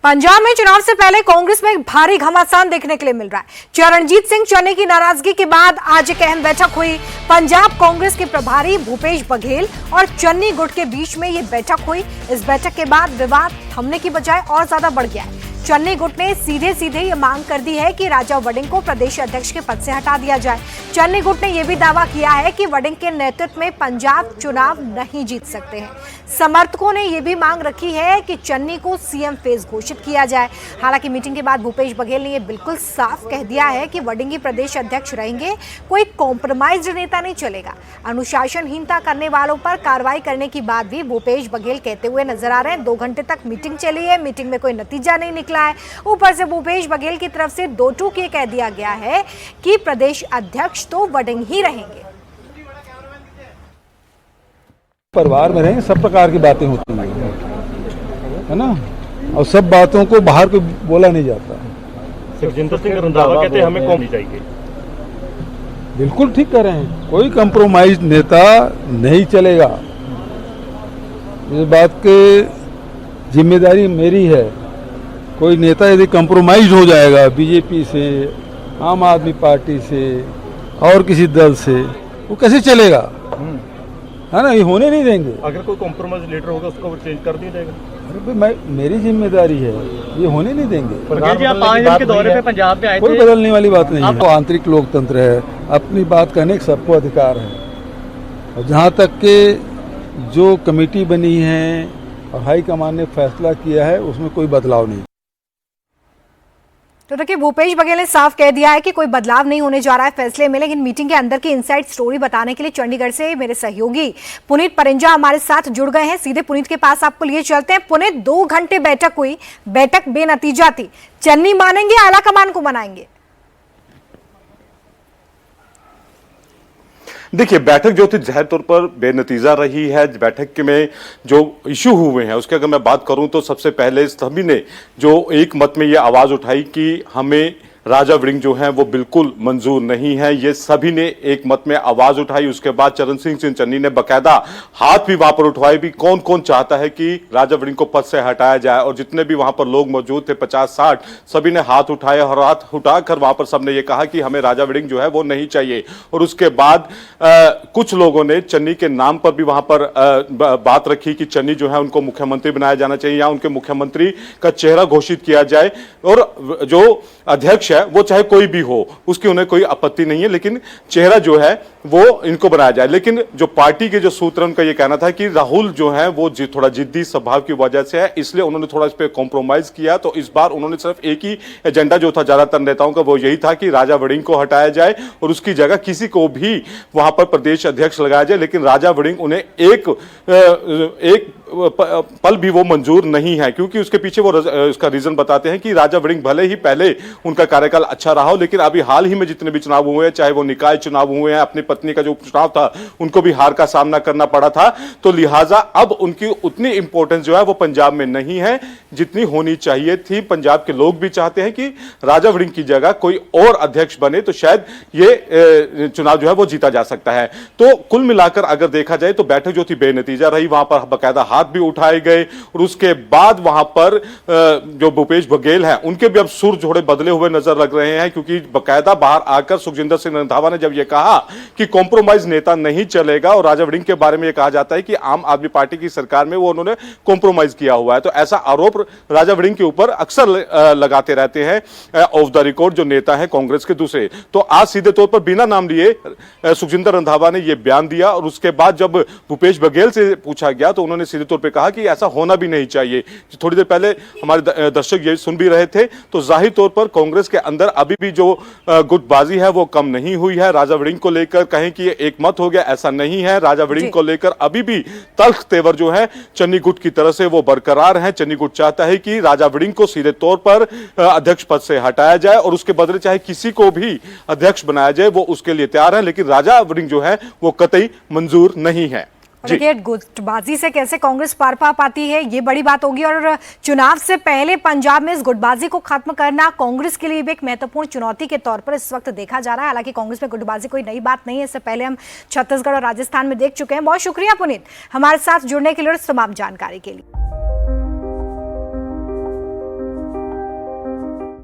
पंजाब में चुनाव से पहले कांग्रेस में एक भारी घमासान देखने के लिए मिल रहा है। चरणजीत सिंह चन्नी की नाराजगी के बाद आज एक अहम बैठक हुई। पंजाब कांग्रेस के प्रभारी भूपेश बघेल और चन्नी गुट के बीच में ये बैठक हुई। इस बैठक के बाद विवाद थमने की बजाय और ज्यादा बढ़ गया है। चन्नी गुट ने सीधे सीधे ये मांग कर दी है कि राजा वड़िंग को प्रदेश अध्यक्ष के पद से हटा दिया जाए। चन्नी गुट ने यह भी दावा किया है कि वड़िंग के नेतृत्व में पंजाब चुनाव नहीं जीत सकते हैं। समर्थकों ने यह भी मांग रखी है कि चन्नी को सीएम फेस घोषित किया जाए। हालांकि मीटिंग के बाद भूपेश बघेल ने यह बिल्कुल साफ कह दिया है कि वड़िंग ही प्रदेश अध्यक्ष रहेंगे, कोई कॉम्प्रोमाइज नेता नहीं चलेगा। अनुशासनहीनता करने वालों पर कार्रवाई करने की बात भी भूपेश बघेल कहते हुए नजर आ रहे हैं। 2 घंटे तक मीटिंग चली है, मीटिंग में कोई नतीजा नहीं निकला है। ऊपर से भूपेश बघेल की तरफ से 2 टूक ये कह दिया गया है कि प्रदेश अध्यक्ष तो वड़िंग ही रहेंगे। परिवार में रहेंगे, सब प्रकार की बातें होती हैं, है ना, और सब बातों को बाहर को बोला नहीं जाता। सुखजिंदर सिंह रंधावा कहते हैं हमें कौन चाहिए। बिल्कुल ठीक कर रहे हैं, कोई कंप्रोमाइज नेता नहीं चलेगा। इस बात की जिम्मेदारी मेरी है। कोई नेता यदि कंप्रोमाइज हो जाएगा बीजेपी से, आम आदमी पार्टी से और किसी दल से, वो कैसे चलेगा, है ना, ये होने नहीं देंगे। अगर कोई कॉम्प्रोमाइज लीडर होगा उसको वो चेंज कर दिया जाएगा। अरे भाई, मेरी जिम्मेदारी है, ये होने नहीं देंगे। जी, आप 5 दिन के दौरे पे पंजाब में आए थे। कोई बदलने वाली बात नहीं है। तो आंतरिक लोकतंत्र है, अपनी बात कहने का सबको अधिकार है। और जहाँ तक के जो कमेटी बनी है और हाईकमान ने फैसला किया है, उसमें कोई बदलाव नहीं। तो देखिए, भूपेश बघेल ने साफ कह दिया है कि कोई बदलाव नहीं होने जा रहा है फैसले में। लेकिन मीटिंग के अंदर की इनसाइड स्टोरी बताने के लिए चंडीगढ़ से मेरे सहयोगी पुनीत परिंजा हमारे साथ जुड़ गए हैं। सीधे पुनीत के पास आपको लिए चलते हैं। पुनीत, 2 घंटे बैठक हुई, बैठक बेनतीजा थी। चन्नी मानेंगे, आलाकमान को मनाएंगे? देखिए, बैठक जो थी जाहिर तौर पर बेनतीजा रही है। बैठक में जो इशू हुए हैं उसके अगर मैं बात करूं तो सबसे पहले सभी ने जो एक मत में ये आवाज उठाई कि हमें राजा वड़िंग जो है वो बिल्कुल मंजूर नहीं है, ये सभी ने एक मत में आवाज उठाई। उसके बाद चरणजीत सिंह चन्नी ने बकायदा हाथ भी वहां पर उठवाए भी कौन कौन चाहता है कि राजा वड़िंग को पद से हटाया जाए। और जितने भी वहां पर लोग मौजूद थे 50-60 सभी ने हाथ उठाए और हाथ उठाकर वहां पर सबने ये कहा कि हमें राजा वड़िंग जो है वो नहीं चाहिए। और उसके बाद कुछ लोगों ने चन्नी के नाम पर भी वहां पर बात रखी कि चन्नी जो है उनको मुख्यमंत्री बनाया जाना चाहिए या उनके मुख्यमंत्री का चेहरा घोषित किया जाए। और जो अध्यक्ष वो चाहे कोई भी हो उसकी उन्हें कोई आपत्ति नहीं है, लेकिन चेहरा जो है वो इनको बनाया जाए। लेकिन जो पार्टी के जो सूत्र उनका ये कहना था कि राहुल जो है वो थोड़ा जिद्दी स्वभाव की वजह से है, इसलिए उन्होंने थोड़ा इस पे कॉम्प्रोमाइज किया। तो इस बार उन्होंने सिर्फ एक ही एजेंडा जो था ज्यादातर नेताओं का वो यही था कि राजा वड़िंग को हटाया जाए और उसकी जगह किसी को भी वहां पर प्रदेश अध्यक्ष लगाया जाए। लेकिन राजा वड़िंग उन्हें एक पल भी वो मंजूर नहीं है, क्योंकि उसके पीछे वो उसका रीजन बताते हैं कि राजा वड़िंग भले ही पहले उनका कार्यकाल अच्छा रहा हो, लेकिन अभी हाल ही में जितने भी चुनाव हुए हैं, चाहे वो निकाय चुनाव हुए हैं, अपनी पत्नी का जो चुनाव था उनको भी हार का सामना करना पड़ा था। तो लिहाजा अब उनकी उतनी इंपॉर्टेंस जो है वो पंजाब में नहीं है जितनी होनी चाहिए थी। पंजाब के लोग भी चाहते हैं कि राजा वड़िंग की जगह कोई और अध्यक्ष बने तो शायद ये चुनाव जो है वो जीता जा सकता है। तो कुल मिलाकर अगर देखा जाए तो बैठक जो थी बेनतीजा रही। वहां पर बकायदा हाथ भी उठाए गए और उसके बाद वहां पर जो भूपेश बघेल हैं उनके भी अब सुर थोड़े बदले हुए नजर लग रहे हैं, क्योंकि बकायदा बाहर आकर सुखजिंदर सिंह रंधावा ने जब यह कहा कि कॉम्प्रोमाइज नेता नहीं चलेगा और राजा वड़िंग के बारे में यह कहा जाता है कि आम आदमी पार्टी की सरकार में वो उन्होंने कॉम्प्रोमाइज किया हुआ है, तो ऐसा आरोप राजा वड़िंग के ऊपर अक्सर लगाते रहते हैं ऑफ द रिकॉर्ड जो नेता है कांग्रेस के दूसरे। तो आज सीधे तौर पर बिना नाम लिए सुखजिंदर रंधावा ने यह बयान दिया और उसके बाद जब भूपेश बघेल से पूछा गया तो उन्होंने सीधे तौर पर कहा कि ऐसा होना भी नहीं चाहिए। थोड़ी देर पहले हमारे दर्शक ये सुन भी रहे थे, तो जाहिर तौर पर कांग्रेस के अंदर अभी भी जो गुटबाजी है वो कम नहीं हुई है। राजा वड़िंग को लेकर कहें कि एक मत हो गया, ऐसा नहीं है। राजा वड़िंग को लेकर अभी भी तल्ख तेवर जो है चन्नी गुट की तरफ से वो बरकरार है। चन्नी गुट चाहता है कि राजा वड़िंग को सीधे तौर पर अध्यक्ष पद से हटाया जाए और उसके बदले चाहे किसी को भी अध्यक्ष बनाया जाए वो उसके लिए तैयार है, लेकिन राजा वड़िंग जो है वो कतई मंजूर नहीं है। देखिए, गुटबाजी से कैसे कांग्रेस पार पा पाती है ये बड़ी बात होगी। और चुनाव से पहले पंजाब में इस गुटबाजी को खत्म करना कांग्रेस के लिए भी एक महत्वपूर्ण चुनौती के तौर पर इस वक्त देखा जा रहा है। हालांकि कांग्रेस में गुटबाजी कोई नई बात नहीं है, इससे पहले हम छत्तीसगढ़ और राजस्थान में देख चुके हैं। बहुत शुक्रिया पुनीत हमारे साथ जुड़ने के लिए और तमाम जानकारी के लिए।